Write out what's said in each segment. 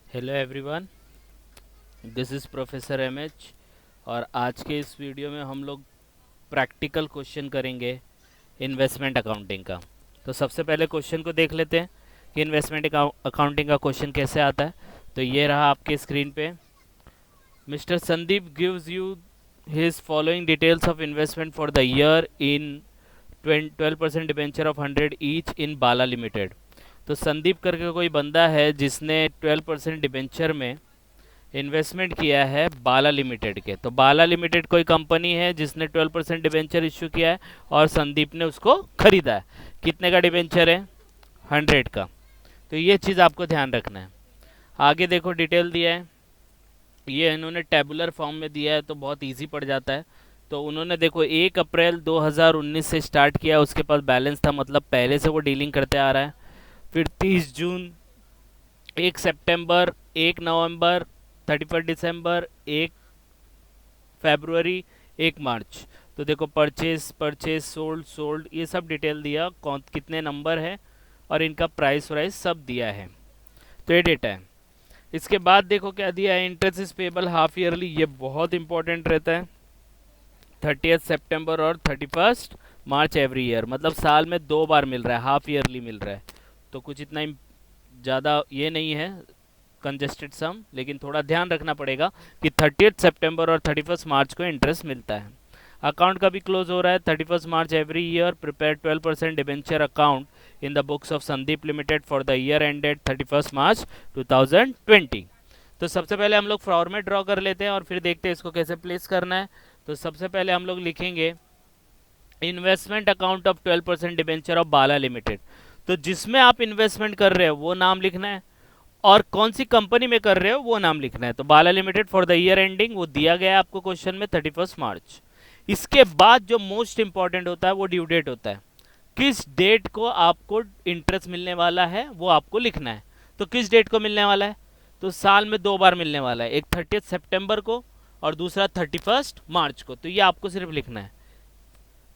Hello everyone, this is professor MH. और आज के इस वीडियो में हम लोग प्रैक्टिकल क्वेश्चन करेंगे इन्वेस्टमेंट अकाउंटिंग का। तो सबसे पहले क्वेश्चन को देख लेते हैं कि इन्वेस्टमेंट अकाउंटिंग का क्वेश्चन कैसे आता है। तो ये रहा आपके स्क्रीन पे। Mister Sandeep gives you his following details of investment for the year in 12% debenture of 100 each in Bala limited. तो संदीप करके कोई बंदा है जिसने 12% डिबेंचर में इन्वेस्टमेंट किया है बाला लिमिटेड के। तो बाला लिमिटेड कोई कंपनी है जिसने 12% डिबेंचर इश्यू किया है और संदीप ने उसको खरीदा है। कितने का डिबेंचर है? 100 का। तो ये चीज़ आपको ध्यान रखना है। आगे देखो डिटेल दिया है, ये इन्होंने टेबुलर फॉर्म में दिया है तो बहुत इजी पड़ जाता है। तो उन्होंने देखो 1 अप्रैल 2019 से स्टार्ट किया, उसके पास बैलेंस था, मतलब पहले से वो डीलिंग करते आ रहा है। फिर 30 जून, 1 सितंबर, 1 नवंबर, 31 दिसंबर, 1 फरवरी, 1 मार्च। तो देखो परचेज परचेज, सोल्ड सोल्ड, ये सब डिटेल दिया, कौन कितने नंबर है और इनका प्राइस वाइस सब दिया है। तो ये डेटा है। इसके बाद देखो क्या दिया है, interest is payable half yearly. ये बहुत इंपॉर्टेंट रहता है। 30 सितंबर और 31 मार्च एवरी ईयर, मतलब साल में 2 बार मिल रहा है, हाफ ईयरली मिल रहा है। तो कुछ इतना ज़्यादा ये नहीं है कंजेस्टेड सम, लेकिन थोड़ा ध्यान रखना पड़ेगा कि 30 सितंबर और 31 मार्च को इंटरेस्ट मिलता है। अकाउंट का भी क्लोज हो रहा है 31 मार्च every year. Prepare 12% debenture account in the books of Sandeep limited for the year ended 31 मार्च 2020। तो सबसे पहले हम लोग फॉर्मेट ड्रॉ कर लेते हैं और फिर देखते हैं इसको कैसे प्लेस करना है। तो सबसे पहले हम लोग लिखेंगे investment account of 12% debenture of Bala limited. तो जिसमें आप इन्वेस्टमेंट कर रहे हो वो नाम लिखना है और कौन सी कंपनी में कर रहे हो वो नाम लिखना है। तो Bala limited for the year ending वो दिया गया है आपको क्वेश्चन में 31 मार्च। इसके बाद जो मोस्ट इंपॉर्टेंट होता है वो ड्यू डेट होता है। किस डेट को आपको इंटरेस्ट मिलने वाला है वो आपको लिखना है। तो किस डेट को मिलने वाला है? तो साल में 2 बार मिलने वाला है, एक 30 सितंबर को और दूसरा 31 मार्च को। तो ये आपको सिर्फ लिखना है।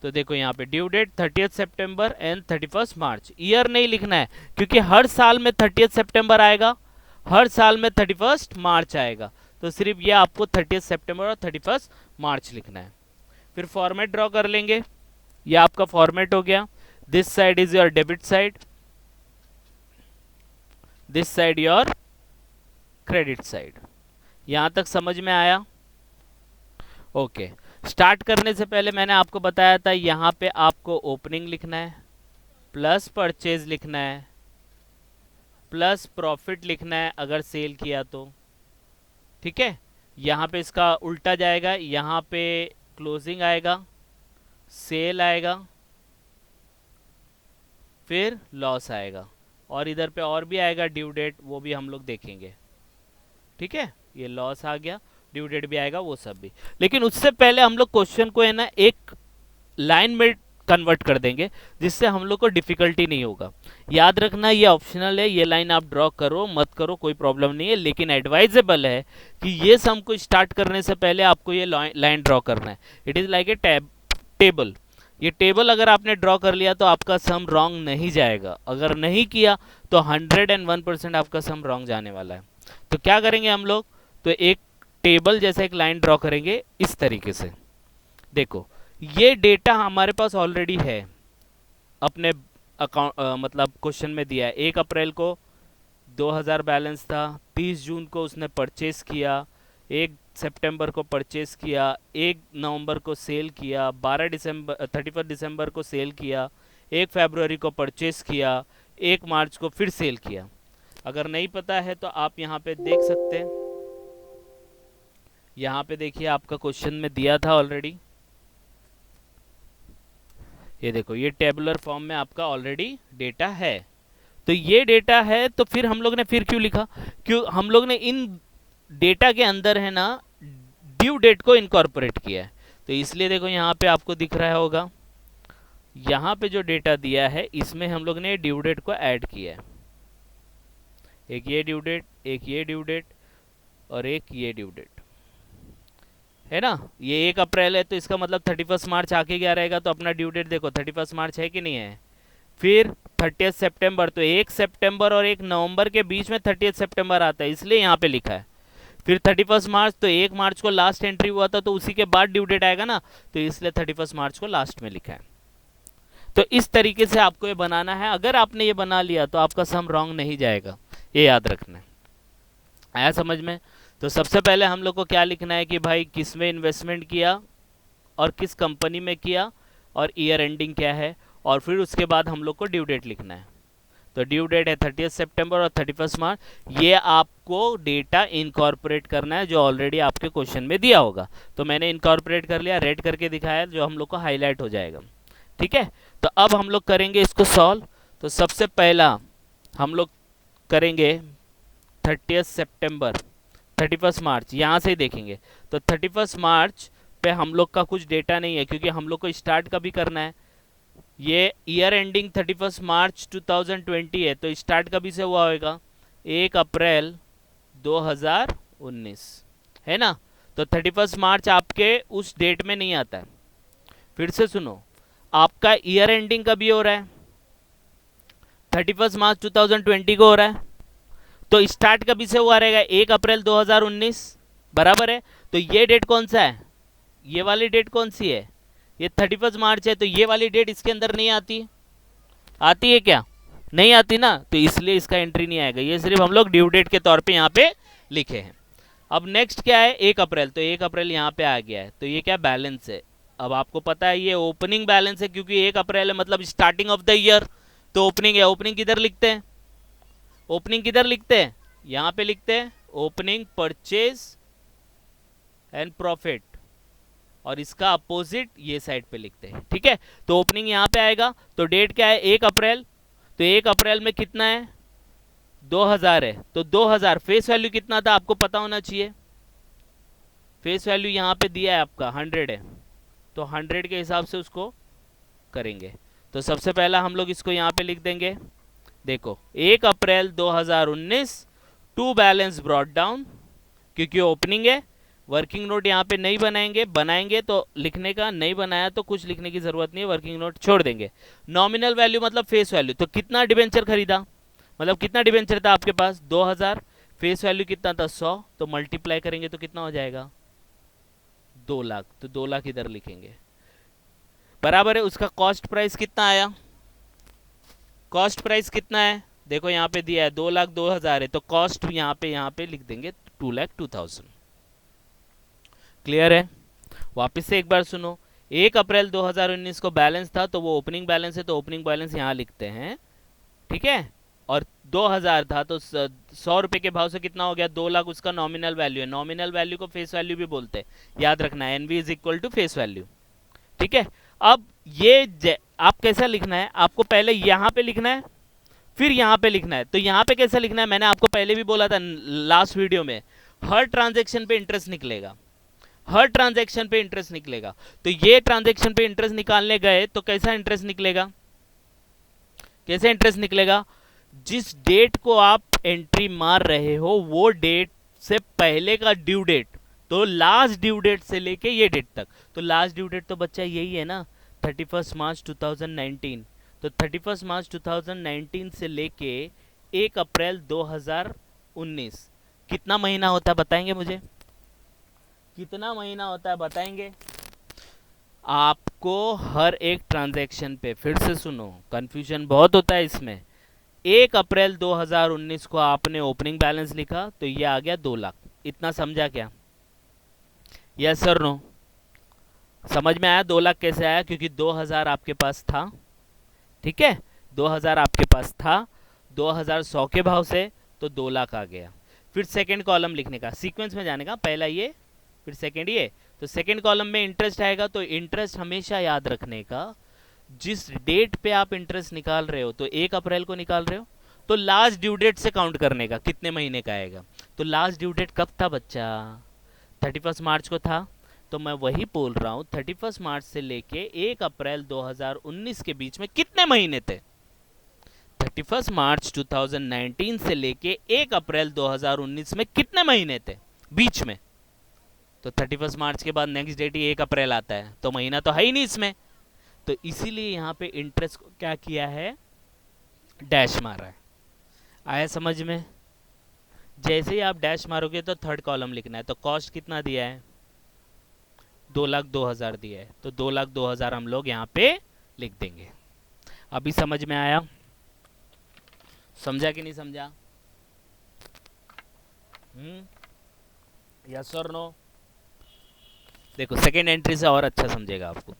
तो देखो यहाँ पे ड्यू डेट 30 सितंबर एंड 31 मार्च। ईयर नहीं लिखना है क्योंकि हर साल में 30 सितंबर आएगा, हर साल में 31 मार्च आएगा। तो सिर्फ ये आपको 30 सितंबर और 31 मार्च लिखना है। फिर फॉर्मेट ड्रॉ कर लेंगे। ये आपका फॉर्मेट हो गया। This side is your debit side, this side your credit side. यहाँ तक समझ में आया? ओके। स्टार्ट करने से पहले मैंने आपको बताया था यहाँ पे आपको ओपनिंग लिखना है, प्लस परचेज लिखना है, प्लस प्रॉफिट लिखना है अगर सेल किया तो। ठीक है। यहाँ पे इसका उल्टा जाएगा, यहाँ पे क्लोजिंग आएगा, सेल आएगा, फिर लॉस आएगा, और इधर पे और भी आएगा ड्यू डेट, वो भी हम लोग देखेंगे। ठीक है, ये लॉस आ गया, ड्यू डेट भी आएगा, वो सब भी। लेकिन उससे पहले हम लोग क्वेश्चन को है ना एक लाइन में कन्वर्ट कर देंगे जिससे हम लोग को डिफिकल्टी नहीं होगा। याद रखना ये ऑप्शनल है, ये लाइन आप ड्रॉ करो मत करो कोई प्रॉब्लम नहीं है, लेकिन एडवाइजेबल है कि ये सम को स्टार्ट करने से पहले आपको ये लाइन ड्रॉ करना है। It is like a table. ये टेबल अगर आपने ड्रॉ कर लिया तो आपका सम रॉन्ग नहीं जाएगा, अगर नहीं किया तो 101% आपका सम रॉन्ग जाने वाला है। तो क्या करेंगे हम लोग, तो एक टेबल जैसा एक लाइन ड्रॉ करेंगे इस तरीके से। देखो ये डेटा हमारे पास ऑलरेडी है अपने अकाउंट, मतलब क्वेश्चन में दिया है। 1 अप्रैल को 2000 बैलेंस था, 30 जून को उसने परचेस किया, 1 सितंबर को परचेस किया, 1 नवंबर को सेल किया, 12 दिसंबर 31 दिसंबर को सेल किया, 1 फरवरी को परचेस किया, 1 मार्च को फिर सेल किया। अगर नहीं पता है तो आप यहाँ पे देख सकते हैं, यहाँ पे देखिए आपका क्वेश्चन में दिया था ऑलरेडी। ये देखो ये टेबुलर फॉर्म में आपका ऑलरेडी डेटा है। तो ये डेटा है तो फिर हम लोग ने फिर क्यों लिखा, क्यों हम लोग ने इन डेटा के अंदर है ना ड्यू डेट को इनकॉर्पोरेट किया है। तो इसलिए देखो यहाँ पे आपको दिख रहा होगा, यहाँ पे जो डेटा दिया है इसमें हम लोग ने ड्यू डेट को ऐड किया है। एक ये ड्यू डेट, एक ये ड्यू डेट और एक ये ड्यू डेट है ना। ये 1 अप्रैल है तो इसका मतलब 31 मार्च आके क्या रहेगा, तो अपना ड्यू डेट देखो 31 मार्च है कि नहीं है। फिर 30 सितंबर, तो 1 सितंबर और 1 नवंबर के बीच में 30 सितंबर आता है, इसलिए यहाँ पे लिखा है। फिर 31 मार्च, तो 1 मार्च को लास्ट एंट्री हुआ था, तो उसी के बाद ड्यू डेट आएगा ना, तो इसलिए 31 मार्च को लास्ट में लिखा है। तो इस तरीके से आपको ये बनाना है। अगर आपने ये बना लिया तो आपका सम रॉन्ग नहीं जाएगा, ये याद रखना है। आया समझ में? तो सबसे पहले हम लोग को क्या लिखना है कि भाई किस में इन्वेस्टमेंट किया और किस कंपनी में किया और ईयर एंडिंग क्या है, और फिर उसके बाद हम लोग को ड्यू डेट लिखना है। तो ड्यू डेट है 30 सितंबर और 31 मार्च। ये आपको डेटा इनकॉर्पोरेट करना है जो ऑलरेडी आपके क्वेश्चन में दिया होगा। तो मैंने इनकॉर्पोरेट कर लिया, रेड करके दिखाया, जो हम लोग को हाईलाइट हो जाएगा। ठीक है, तो अब हम लोग करेंगे इसको सॉल्व। तो सबसे पहला हम लोग करेंगे 30 सितंबर, 31 मार्च, यहाँ से ही देखेंगे। तो 31 मार्च पे हम लोग का कुछ डेटा नहीं है, क्योंकि हम लोग को स्टार्ट कभी करना है। ये ईयर एंडिंग 31 मार्च 2020 है, तो स्टार्ट कभी से हुआ होगा? 1 अप्रैल 2019, है ना। तो 31 मार्च आपके उस डेट में नहीं आता है। फिर से सुनो, आपका ईयर एंडिंग कभी हो रहा है? 31 मार्च 2020 को हो रहा है, तो स्टार्ट कभी से हुआ रहेगा? 1 अप्रैल 2019, बराबर है। तो ये डेट कौन सा है? ये वाली डेट कौन सी है? ये 31 मार्च है, तो ये वाली डेट इसके अंदर नहीं आती। आती है क्या? नहीं आती ना, तो इसलिए इसका एंट्री नहीं आएगा। ये सिर्फ हम लोग ड्यू डेट के तौर पे यहाँ पे लिखे हैं। अब नेक्स्ट क्या है? 1 अप्रैल, तो 1 अप्रैल यहाँ पे आ गया है, तो ये क्या? बैलेंस है। अब आपको पता है ये ओपनिंग बैलेंस है, क्योंकि 1 अप्रैल है मतलब स्टार्टिंग ऑफ द ईयर, तो ओपनिंग है। ओपनिंग किधर लिखते हैं? ओपनिंग किधर लिखते हैं? यहाँ पे लिखते हैं ओपनिंग परचेज एंड प्रॉफिट, और इसका अपोजिट ये साइड पे लिखते हैं। ठीक है, तो ओपनिंग यहाँ पे आएगा। तो डेट क्या है? 1 अप्रैल। तो 1 अप्रैल में कितना है? 2000 है, तो 2000 फेस वैल्यू कितना था आपको पता होना चाहिए। फेस वैल्यू यहाँ पे दिया है आपका 100 है, तो 100 के हिसाब से उसको करेंगे। तो सबसे पहला हम लोग इसको यहाँ पे लिख देंगे। देखो 1 अप्रैल 2019 टू बैलेंस ब्रॉट डाउन, क्योंकि ओपनिंग है। वर्किंग नोट यहाँ पे नहीं बनाएंगे, बनाएंगे तो लिखने का, नहीं बनाया तो कुछ लिखने की जरूरत नहीं है, वर्किंग नोट छोड़ देंगे। नॉमिनल वैल्यू मतलब फेस वैल्यू, तो कितना डिबेंचर खरीदा, मतलब कितना डिबेंचर था आपके पास? 2000। फेस वैल्यू कितना था? 100, तो मल्टीप्लाई करेंगे तो कितना हो जाएगा? 2 लाख। तो 2 लाख इधर लिखेंगे, बराबर है। उसका कॉस्ट प्राइस कितना आया? कॉस्ट प्राइस कितना है? देखो यहाँ पे दिया है 2,02,000 है, तो कॉस्ट यहाँ पे लिख देंगे 2,02,000। क्लियर है? वापस से एक बार सुनो, 1 अप्रैल 2019 को बैलेंस था, तो वो ओपनिंग बैलेंस है, तो ओपनिंग बैलेंस यहाँ लिखते हैं। ठीक है, और 2000 था, तो 100 रुपए के भाव से कितना हो गया? 2 लाख उसका नॉमिनल वैल्यू है। नॉमिनल वैल्यू को फेस वैल्यू भी बोलते हैं, याद रखना है। NV is equal to face value. ठीक है, अब ये आप कैसा लिखना है? आपको पहले यहाँ पे लिखना है, फिर यहाँ पे लिखना है। तो यहाँ पे कैसा लिखना है? मैंने आपको पहले भी बोला था लास्ट वीडियो में, हर ट्रांजेक्शन पे इंटरेस्ट निकलेगा, हर ट्रांजैक्शन पे इंटरेस्ट निकलेगा। तो ये ट्रांजैक्शन पे इंटरेस्ट निकालने गए तो कैसा इंटरेस्ट निकलेगा? कैसे इंटरेस्ट निकलेगा? जिस डेट को आप एंट्री मार रहे हो वो डेट से पहले का ड्यू डेट, तो लास्ट ड्यू डेट से लेके ये डेट तक। तो लास्ट ड्यू डेट तो बच्चा यही है ना, 31 मार्च 2019। तो 31 मार्च 2019 से लेके 1 अप्रैल 2019 कितना महीना होता है बताएंगे मुझे? कितना महीना होता है बताएंगे? आपको हर एक ट्रांजैक्शन पे, फिर से सुनो, कंफ्यूजन बहुत होता है इसमें। 1 अप्रैल 2019 को आपने ओपनिंग बैलेंस लिखा, तो ये आ गया 2 लाख। इतना समझा क्या? Yes sir no? समझ में आया 2 लाख कैसे आया? क्योंकि 2000 आपके पास था। ठीक है, 2000 आपके पास था, 2000 100 के भाव से, तो 2 लाख आ गया। फिर सेकेंड कॉलम लिखने का, सीक्वेंस में जाने का, पहला ये फिर सेकेंड ये। तो सेकेंड कॉलम में इंटरेस्ट आएगा, तो इंटरेस्ट हमेशा याद रखने का, जिस डेट पे आप इंटरेस्ट निकाल रहे हो, तो 1 अप्रैल को निकाल रहे हो, तो लास्ट ड्यू डेट से काउंट करने का कितने महीने का आएगा। तो लास्ट ड्यू डेट कब था बच्चा? 31 मार्च को था। तो मैं वही बोल रहा हूँ, 31 मार्च से लेके 1 अप्रैल 2019 के बीच में कितने महीने थे? 31 मार्च 2019 से लेके 1 अप्रैल 2019 में कितने महीने थे बीच में? तो 31 मार्च के बाद नेक्स्ट डेट ही 1 अप्रैल आता है, तो महीना तो है ही नहीं इसमें। तो इसीलिए यहाँ पे इंटरेस्ट को क्या किया है? डैश मारा है। आया समझ में? जैसे ही आप डैश मारोगे तो थर्ड कॉलम लिखना है। तो कॉस्ट कितना दिया है? 2,02,000 दिया है, तो 2,02,000 हम लोग यहाँ पे लिख देंगे। अभी समझ में आया? समझा कि नहीं समझा? यस और नो? देखो सेकेंड एंट्री से और अच्छा समझेगा आपको।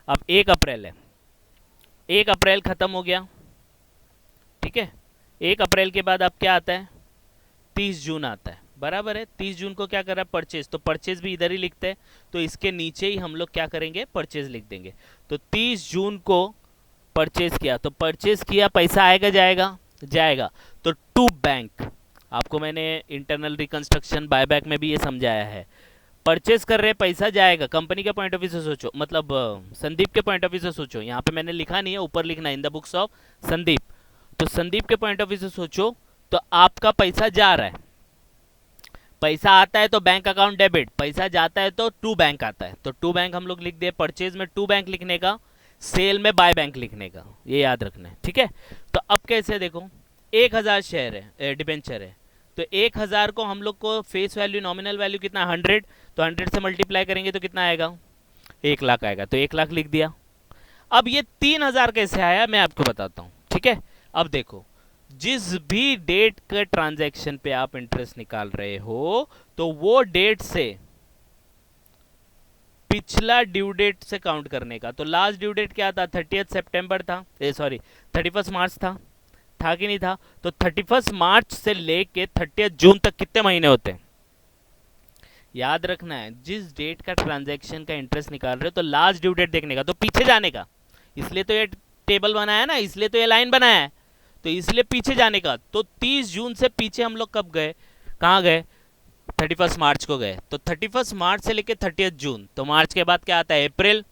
अब 1 अप्रैल है, 1 अप्रैल खत्म हो गया, ठीक है। 1 अप्रैल के बाद अब क्या आता है? 30 जून आता है, बराबर है। 30 जून को क्या कर रहा है? परचेज, तो परचेज भी इधर ही लिखते हैं, तो इसके नीचे ही हम लोग क्या करेंगे? परचेज लिख देंगे। तो 30 जून को परचेज किया, तो परचेज किया, पैसा आएगा जाएगा? जाएगा। तो टू बैंक, आपको मैंने इंटरनल रिकंस्ट्रक्शन बायबैक में भी ये समझाया है। परचेज कर रहे, पैसा जाएगा, कंपनी के पॉइंट ऑफ व्यू से सोचो, मतलब संदीप के पॉइंट ऑफ व्यू से सोचो। यहाँ पे मैंने लिखा नहीं है, ऊपर लिखना है in the books of Sandeep. तो संदीप के पॉइंट ऑफ व्यू से सोचो, तो आपका पैसा जा रहा है, पैसा आता है तो बैंक अकाउंट डेबिट, पैसा जाता है तो टू बैंक आता है। तो टू बैंक हम लोग लिख दिए, परचेज में टू बैंक लिखने का, सेल में बाय बैंक लिखने का, ये याद रखना है, ठीक है। तो अब कैसे देखो, 1,000 शेयर है, डिबेंचर है, तो 1,000 को हम लोग को फेस वैल्यू, नॉमिनल वैल्यू कितना? 100, तो 100 से मल्टीप्लाई करेंगे तो कितना आएगा? 1,00,000 आएगा, तो 1,00,000 लिख दिया। अब ये 3,000 कैसे आया मैं आपको बताता हूँ, ठीक है। अब देखो, जिस भी डेट के ट्रांजैक्शन पे आप इंटरेस्ट निकाल रहे हो, तो वो डेट से पिछला ड्यू डेट से काउंट करने का। तो लास्ट ड्यू डेट क्या था? 30 सितंबर था, सॉरी 31 मार्च था कि नहीं था? तो 31 मार्च से लेके 30 जून तक कितने महीने होते हैं? याद रखना है, जिस डेट का ट्रांजैक्शन का इंटरेस्ट निकाल रहे हो, तो लास्ट ड्यू डेट देखने का, तो पीछे जाने का। इसलिए तो ये टेबल बनाया ना, इसलिए तो ये लाइन बनाया है, तो इसलिए पीछे जाने का। तो 30 जून से पीछे हम लोग कब गए? कहाँ गए? 31 मार्च को गए। तो 31 मार्च से लेके 30 जून, तो मार्च के बाद क्या आता है? अप्रैल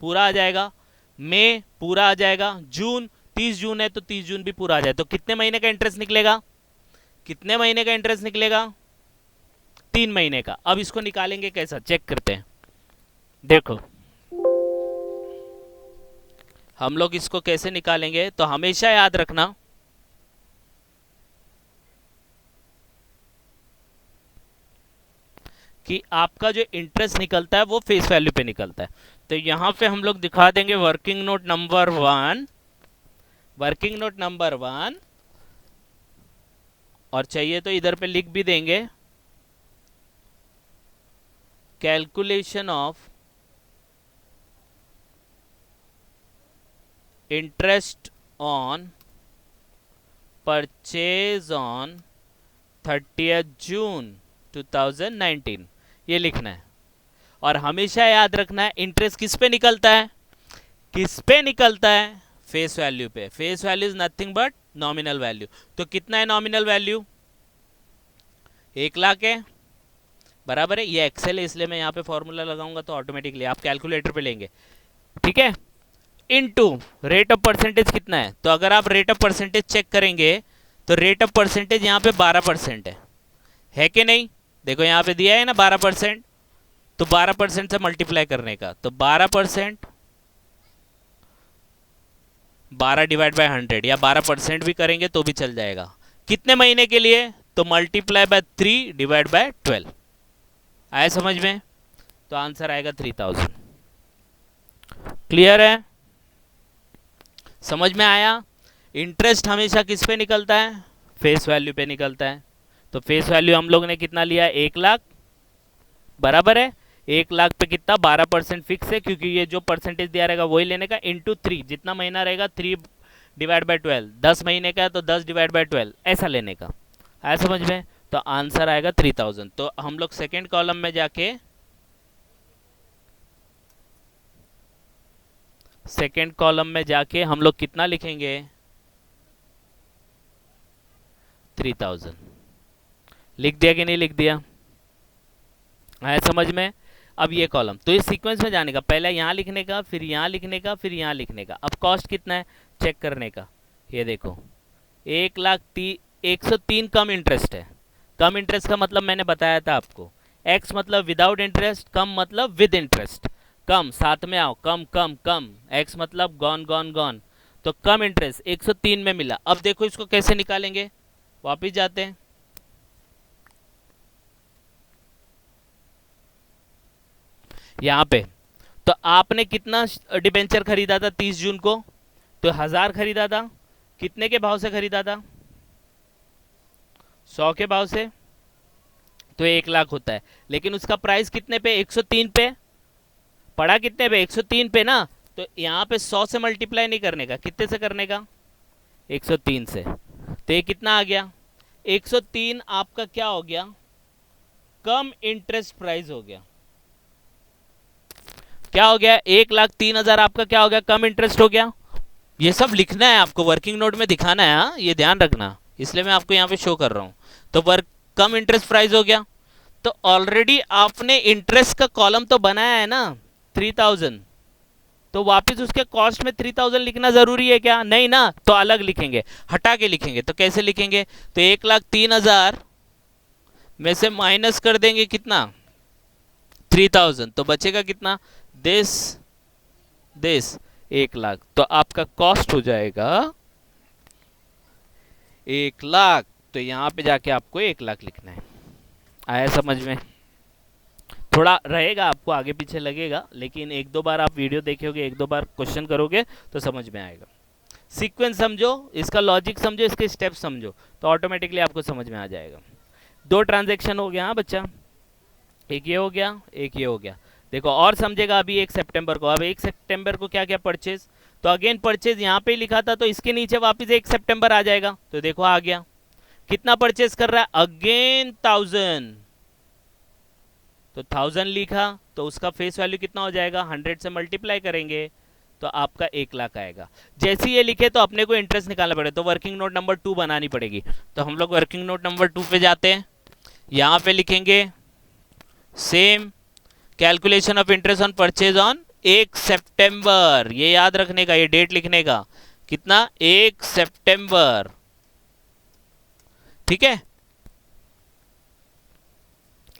पूरा आ जाएगा, मई पूरा आ जाएगा, जून, 30 जून है तो 30 जून भी पूरा आ जाए। तो कितने महीने का इंटरेस्ट निकलेगा? कितने महीने का इंटरेस्ट निकलेगा? 3 महीने का। अब इसको निकालेंगे कैसा, चेक करते हैं। देखो हम लोग इसको कैसे निकालेंगे, तो हमेशा याद रखना कि आपका जो इंटरेस्ट निकलता है वो फेस वैल्यू पे निकलता है। तो यहां पे हम लोग दिखा देंगे working note number 1, working note number 1, और चाहिए तो इधर पे लिख भी देंगे calculation of interest on purchase on 30 जून 2019, ये लिखना है। और हमेशा याद रखना है इंटरेस्ट किस पे निकलता है? किस पे निकलता है? फेस वैल्यू पे। Face value is nothing but nominal value. तो कितना है नॉमिनल वैल्यू? 1,00,000 है, बराबर है। ये एक्सेल है इसलिए मैं यहाँ पे फॉर्मूला लगाऊंगा तो ऑटोमेटिकली आप कैलकुलेटर पे लेंगे, ठीक है। इनटू रेट ऑफ परसेंटेज कितना है? तो अगर आप रेट ऑफ परसेंटेज चेक करेंगे तो रेट ऑफ परसेंटेज यहाँ पे 12% है कि नहीं? देखो यहाँ पे दिया है ना 12%, तो 12% से मल्टीप्लाई करने का, तो 12%, 12 डिवाइड बाय 100, या 12% भी करेंगे तो भी चल जाएगा। कितने महीने के लिए? तो मल्टीप्लाई बाय 3 डिवाइड बाय 12। आया समझ में? तो आंसर आएगा 3,000। क्लियर है? समझ में आया? इंटरेस्ट हमेशा किस पे निकलता है? फेस वैल्यू पे निकलता है। तो फेस वैल्यू हम लोग ने कितना लिया? 1,00,000, बराबर है। 1,00,000 पे कितना? 12% फिक्स है, क्योंकि ये जो परसेंटेज दिया रहेगा वही लेने का, इंटू 3, जितना महीना रहेगा 3 डिवाइड बाय 12, 10 महीने का है तो 10 डिवाइड बाय 12 ऐसा लेने का। आया समझ में? तो आंसर आएगा 3,000। तो हम लोग सेकेंड कॉलम में जाके, सेकेंड कॉलम में जाके हम लोग कितना लिखेंगे? 3,000 लिख दिया कि नहीं लिख दिया? आया समझ में? अब ये कॉलम, तो इस सीक्वेंस में जाने का, पहले यहाँ लिखने का, फिर यहाँ लिखने का, फिर यहाँ लिखने का। अब कॉस्ट कितना है चेक करने का। ये देखो 1,03 कम इंटरेस्ट है। कम इंटरेस्ट का मतलब मैंने बताया था आपको, एक्स मतलब विदाउट इंटरेस्ट, कम मतलब विद इंटरेस्ट। कम साथ में आओ, कम कम कम, एक्स मतलब गॉन गॉन गॉन, तो कम इंटरेस्ट 103 में मिला। अब देखो इसको कैसे निकालेंगे, वापिस जाते हैं। यहाँ पे तो आपने कितना डिबेंचर खरीदा था 30 जून को, तो 1000 खरीदा था। कितने के भाव से खरीदा था, 100 के भाव से, तो 1 लाख होता है। लेकिन उसका प्राइस कितने पे, 103 पे पड़ा, कितने पे, 103 पे ना। तो यहाँ पे 100 से मल्टीप्लाई नहीं करने का, कितने से करने का, 103 से। तो ये कितना आ गया, 103 आपका क्या हो गया, कम इंटरेस्ट प्राइस हो गया। क्या हो गया, 1,03,000 आपका क्या हो गया, कम इंटरेस्ट हो गया। ये सब लिखना है आपको, वर्किंग नोट में दिखाना है, हाँ ये ध्यान रखना, इसलिए मैं आपको यहाँ पे शो कर रहा हूँ। तो कम इंटरेस्ट प्राइस हो गया। तो ऑलरेडी आपने इंटरेस्ट का कॉलम तो बनाया है ना 3000, तो वापस उसके कॉस्ट में 3000 लिखना जरूरी है क्या, नहीं ना। तो अलग लिखेंगे, हटा के लिखेंगे। तो कैसे लिखेंगे, तो 1,03,000 में से माइनस कर देंगे कितना, 3000, तो बचेगा कितना, दिस 1 लाख। तो आपका कॉस्ट हो जाएगा 1 लाख। तो यहां पे जाके आपको 1 लाख लिखना है। आया समझ में, थोड़ा रहेगा आपको आगे पीछे लगेगा, लेकिन 1-2 बार आप वीडियो देखोगे, 1-2 बार क्वेश्चन करोगे तो समझ में आएगा। सीक्वेंस समझो, इसका लॉजिक समझो, इसके स्टेप समझो, तो ऑटोमेटिकली आपको समझ में आ जाएगा। 2 ट्रांजैक्शन हो गया, हाँ बच्चा, एक ये हो गया, एक ये हो गया। देखो और समझेगा अभी 1 सितंबर को। अब 1 सितंबर को क्या क्या परचेज, तो अगेन परचेज यहाँ पे लिखा था, तो इसके नीचे वापस 1 सितंबर आ जाएगा। तो देखो आ गया, कितना परचेज कर रहा है, अगेन 1000, तो 1000 लिखा, तो उसका फेस वैल्यू कितना हो जाएगा, 100 से मल्टीप्लाई करेंगे तो आपका 1 लाख आएगा। जैसे ये लिखे तो अपने को इंटरेस्ट निकालना पड़ेगा, तो वर्किंग नोट नंबर 2 बनानी पड़ेगी। तो हम लोग वर्किंग नोट नंबर 2 पे जाते हैं। यहाँ पे लिखेंगे same calculation of interest on purchase on 1 सितंबर, ये याद रखने का, ये डेट लिखने का, कितना, 1 सितंबर, ठीक है।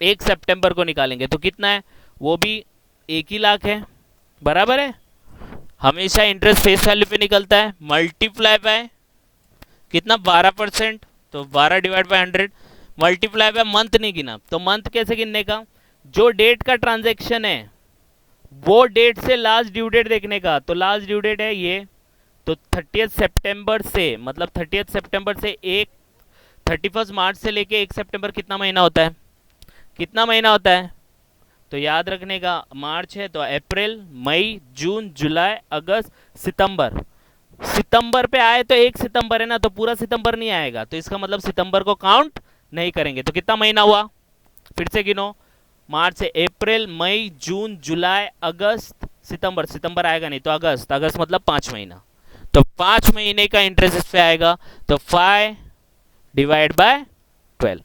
1 सितंबर को निकालेंगे तो कितना है, वो भी 1 ही लाख है, बराबर है। हमेशा इंटरेस्ट फेस वैल्यू पे निकलता है, मल्टीप्लाई बाय कितना, 12%, तो 12 divide by 100, multiply by month नहीं गिना, तो मंथ कैसे गिनने का, जो डेट का ट्रांजैक्शन है वो डेट से लास्ट ड्यू डेट देखने का। तो लास्ट ड्यू डेट है ये, तो 30 सितंबर से, मतलब 30 सितंबर से 31 मार्च से लेके 1 सितंबर कितना महीना होता है, कितना महीना होता है, तो याद रखने का, मार्च है तो अप्रैल, मई, जून, जुलाई, अगस्त, सितंबर। सितंबर पे आए तो 1 सितंबर है ना, तो पूरा सितंबर नहीं आएगा, तो इसका मतलब सितंबर को काउंट नहीं करेंगे। तो कितना महीना हुआ, फिर से गिनो, मार्च से अप्रैल, मई, जून, जुलाई, अगस्त, सितंबर, सितंबर आएगा नहीं तो अगस्त, अगस्त मतलब 5 महीना, तो 5 महीने का इंटरेस्ट इस पे आएगा, तो 5 डिवाइड बाय 12,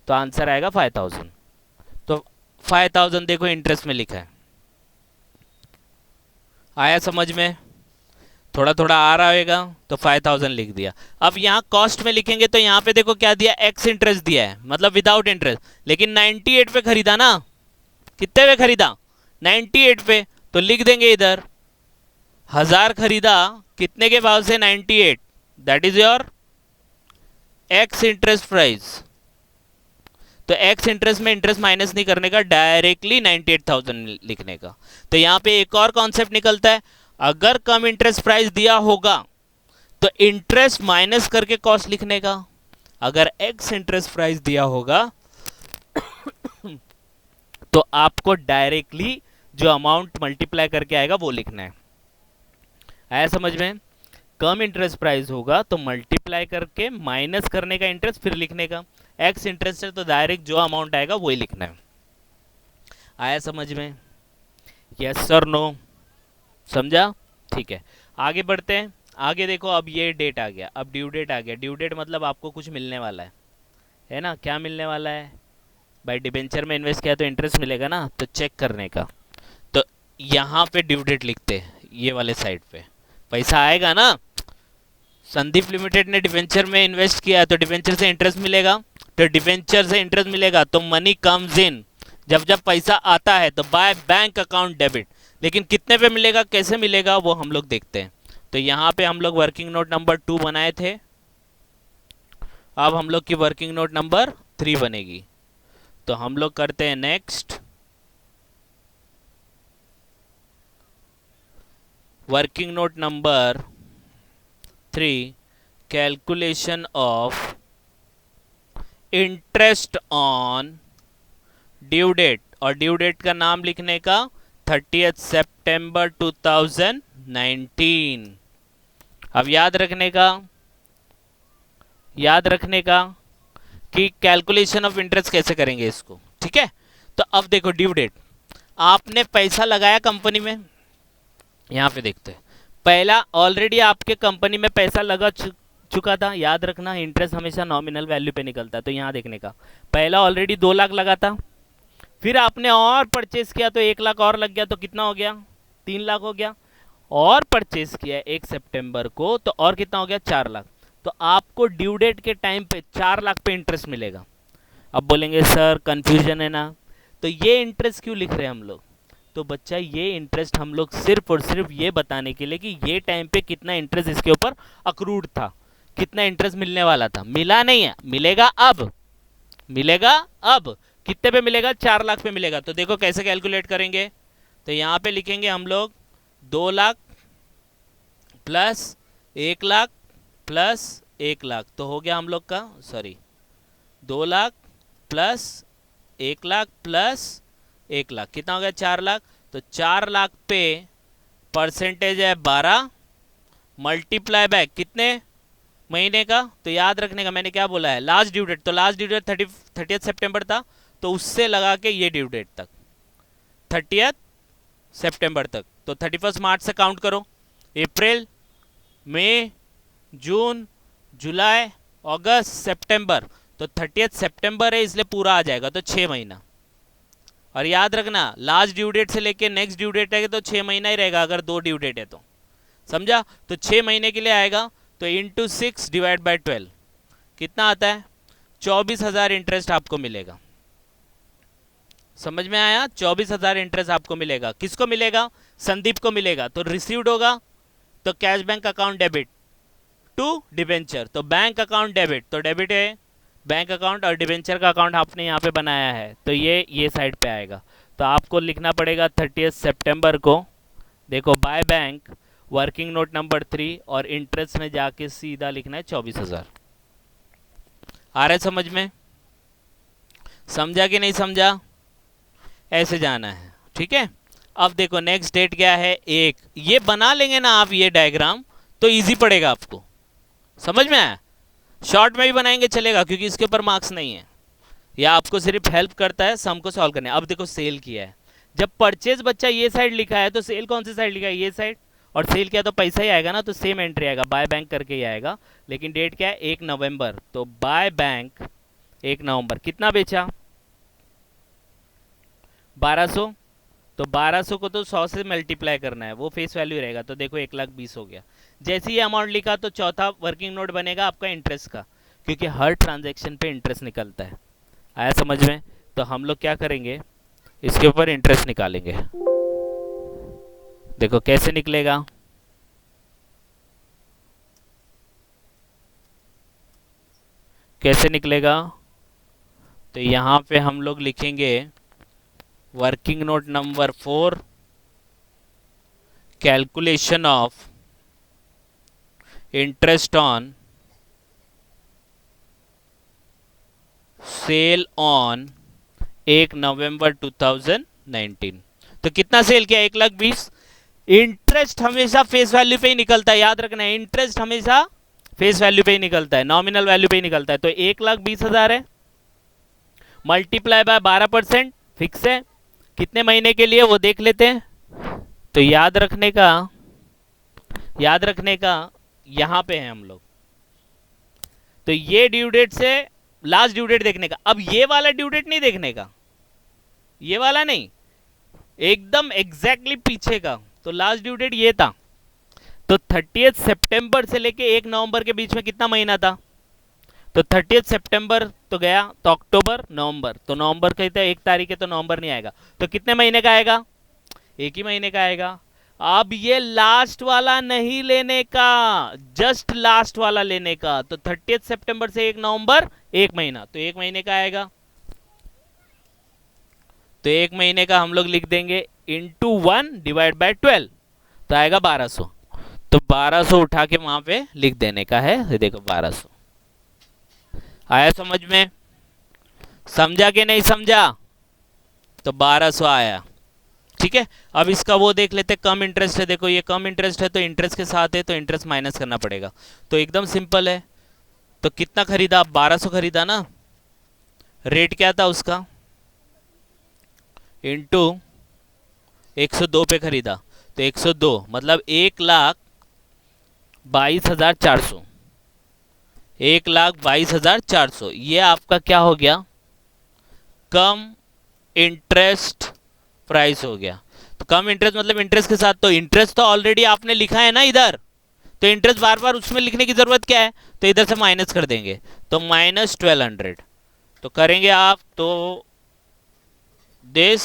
तो आंसर आएगा 5000। तो 5000 देखो इंटरेस्ट में लिखा है, आया समझ में, थोड़ा थोड़ा आ रहा होगा, तो 5000 लिख दिया। अब यहाँ कॉस्ट में लिखेंगे तो यहाँ पे देखो क्या दिया, एक्स इंटरेस्ट दिया है, मतलब विदाउट इंटरेस्ट, लेकिन 98 पे खरीदा ना, कितने पे खरीदा, 98 पे, तो लिख देंगे इधर 1000 खरीदा, कितने के भाव से, 98, that is your x interest price. तो एक्स इंटरेस्ट में इंटरेस्ट माइनस नहीं करने का, डायरेक्टली 98,000 लिखने का। तो यहाँ पे एक और कॉन्सेप्ट निकलता है, अगर कम इंटरेस्ट प्राइस दिया होगा तो इंटरेस्ट माइनस करके कॉस्ट लिखने का, अगर एक्स इंटरेस्ट प्राइस दिया होगा तो आपको डायरेक्टली जो अमाउंट मल्टीप्लाई करके आएगा वो लिखना है। आया समझ में, कम इंटरेस्ट प्राइस होगा तो मल्टीप्लाई करके माइनस करने का इंटरेस्ट, फिर लिखने का। एक्स इंटरेस्ट है तो डायरेक्ट जो अमाउंट आएगा वही लिखना है। आया समझ में, यस और नो, समझा, ठीक है। आगे बढ़ते हैं, आगे देखो, अब ये डेट आ गया, अब ड्यू डेट आ गया। ड्यू डेट मतलब आपको कुछ मिलने वाला है ना, क्या मिलने वाला है भाई, डिबेंचर में इन्वेस्ट किया तो इंटरेस्ट मिलेगा ना, तो चेक करने का। तो यहाँ पे ड्यू डेट लिखते हैं, ये वाले साइड पे पैसा आएगा ना, संदीप लिमिटेड ने डिबेंचर में इन्वेस्ट किया तो डिबेंचर से इंटरेस्ट मिलेगा, तो डिबेंचर से इंटरेस्ट मिलेगा, तो मनी कम्स इन, जब जब पैसा आता है तो बाय बैंक अकाउंट डेबिट। लेकिन कितने पे मिलेगा, कैसे मिलेगा, वो हम लोग देखते हैं। तो यहाँ पे हम लोग वर्किंग नोट नंबर 2 बनाए थे, अब हम लोग की वर्किंग नोट नंबर 3 बनेगी। तो हम लोग करते हैं next, working note number 3, calculation of interest on due date, और ड्यू डेट का नाम लिखने का 30 सितंबर 2019। अब याद रखने का कि कैलकुलेशन ऑफ इंटरेस्ट कैसे करेंगे इसको, ठीक है। तो अब देखो ड्यू डेट, आपने पैसा लगाया कंपनी में, यहां पे देखते हैं, पहला ऑलरेडी आपके कंपनी में पैसा लगा चुका था। याद रखना इंटरेस्ट हमेशा नॉमिनल वैल्यू पे निकलता है, तो यहां देखने का पहला ऑलरेडी 2 लाख लगा था, फिर आपने और परचेज किया तो 1 लाख और लग गया, तो कितना हो गया, 3 लाख हो गया। और परचेज किया 1 सितंबर को, तो और कितना हो गया, 4 लाख। तो आपको ड्यू डेट के टाइम पे 4 लाख पे इंटरेस्ट मिलेगा। अब बोलेंगे सर कंफ्यूजन है ना, तो ये इंटरेस्ट क्यों लिख रहे हैं हम लोग, तो बच्चा ये इंटरेस्ट हम लोग सिर्फ और सिर्फ ये बताने के लिए कि ये टाइम पे कितना इंटरेस्ट इसके ऊपर अक्रूड था, कितना इंटरेस्ट मिलने वाला था, मिला नहीं है, मिलेगा अब, मिलेगा अब। कितने पे मिलेगा, 4 लाख पे मिलेगा। तो देखो कैसे कैलकुलेट करेंगे, तो यहाँ पे लिखेंगे हम लोग 2 लाख प्लस 1 लाख प्लस 1 लाख, तो हो गया हम लोग का, sorry 2 lakh plus 1 lakh plus 1 lakh, कितना हो गया, 4 लाख। तो 4 लाख पे परसेंटेज है 12, मल्टीप्लाई बाय कितने महीने का, तो याद रखने का मैंने क्या बोला है, लास्ट ड्यू डेट, तो लास्ट ड्यू डेट 30 सितंबर था, तो उससे लगा के ये ड्यू डेट तक 30 सितंबर तक, तो 31 मार्च से काउंट करो, अप्रैल मई जून जुलाई अगस्त सितंबर, तो 30 सितंबर है इसलिए पूरा आ जाएगा, तो 6 महीना। और याद रखना लास्ट ड्यू डेट से लेके नेक्स्ट ड्यू डेट है तो 6 महीना ही रहेगा, अगर 2 ड्यू डेट है तो, समझा। तो 6 महीने के लिए आएगा, तो इंटू 6 डिवाइड बाई 12 कितना आता है, 24,000 इंटरेस्ट आपको मिलेगा। समझ में आया, 24,000 इंटरेस्ट आपको मिलेगा। किसको मिलेगा, संदीप को मिलेगा। तो रिसीव्ड होगा तो cash bank account debit to debenture, तो बैंक अकाउंट डेबिट, तो डेबिट है बैंक अकाउंट, और डिबेंचर का अकाउंट आपने यहाँ पे बनाया है, तो ये साइड पे आएगा। तो आपको लिखना पड़ेगा 30 सितंबर को, देखो by bank working note number 3, और इंटरेस्ट में जाके सीधा लिखना है 24,000। आ रहा है समझ में, समझा कि नहीं समझा, ऐसे जाना है, ठीक है। अब देखो नेक्स्ट डेट क्या है, 1, ये बना लेंगे ना आप ये डायग्राम, तो इजी पड़ेगा आपको, समझ में आया। शॉर्ट में भी बनाएंगे चलेगा, क्योंकि इसके ऊपर मार्क्स नहीं है, या आपको सिर्फ हेल्प करता है सम को सॉल्व करने। अब देखो सेल किया है, जब परचेज बच्चा ये साइड लिखा है, तो सेल कौन सी साइड लिखा है, ये साइड, और सेल किया तो पैसा ही आएगा ना, तो सेम एंट्री आएगा, बाय बैंक करके ही आएगा। लेकिन डेट क्या है, 1 नवंबर, तो बाय बैंक 1 नवंबर, कितना बेचा, 1200, तो 1200 को तो 100 से मल्टीप्लाई करना है, वो फेस वैल्यू रहेगा, तो देखो 1,20,000 हो गया। जैसे ये अमाउंट लिखा तो चौथा वर्किंग नोट बनेगा आपका इंटरेस्ट का, क्योंकि हर ट्रांजैक्शन पे इंटरेस्ट निकलता है। आया समझ में, तो हम लोग क्या करेंगे, इसके ऊपर इंटरेस्ट निकालेंगे। देखो कैसे निकलेगा, कैसे निकलेगा, तो यहां पे हम लोग लिखेंगे working note number 4, calculation of interest on sale on 1 नवंबर 2019। तो कितना सेल किया, 1,20,000। इंटरेस्ट हमेशा फेस वैल्यू पे ही निकलता है, याद रखना है, इंटरेस्ट हमेशा फेस वैल्यू पे ही निकलता है, नॉमिनल वैल्यू पे ही निकलता है। तो 1,20,000 है, मल्टीप्लाई बाय 12%, फिक्स है, कितने महीने के लिए वो देख लेते हैं। तो याद रखने का यहां पे है हम लोग, तो ये ड्यू डेट से लास्ट ड्यू डेट देखने का। अब ये वाला ड्यू डेट नहीं देखने का, ये वाला नहीं, एकदम एग्जैक्टली पीछे का। तो लास्ट ड्यू डेट ये था, तो 30 सितंबर से लेके 1 नवंबर के बीच में कितना महीना था, तो 30 सितंबर तो गया, तो अक्टूबर नवंबर, तो नवंबर कहते हैं 1 तारीख है, तो नवंबर नहीं आएगा, तो कितने महीने का आएगा, 1 ही महीने का आएगा। अब ये लास्ट वाला नहीं लेने का, जस्ट लास्ट वाला लेने का। तो 30 सितंबर से 1 नवंबर, 1 महीना, तो 1 महीने का आएगा। तो 1 महीने का हम लोग लिख देंगे इंटू 1 डिवाइड बाय 12, तो आएगा 1200। तो 1200 उठा के वहां पे लिख देने का है। ये देखो 1200 आया समझ में? समझा कि नहीं समझा? तो 1200 आया। ठीक है, अब इसका वो देख लेते, कम इंटरेस्ट है। देखो ये कम इंटरेस्ट है तो इंटरेस्ट के साथ है तो इंटरेस्ट माइनस करना पड़ेगा। तो एकदम सिंपल है। तो कितना खरीदा? 1200 खरीदा ना। रेट क्या था उसका? इंटू 102 पे खरीदा। तो 102 मतलब 1,22,400। 1,22,400 ये आपका क्या हो गया? कम इंटरेस्ट प्राइस हो गया। तो कम इंटरेस्ट मतलब इंटरेस्ट के साथ, तो इंटरेस्ट तो ऑलरेडी आपने लिखा है ना इधर, तो इंटरेस्ट बार बार उसमें लिखने की जरूरत क्या है? तो इधर से माइनस कर देंगे, तो -1200। तो करेंगे आप तो दिस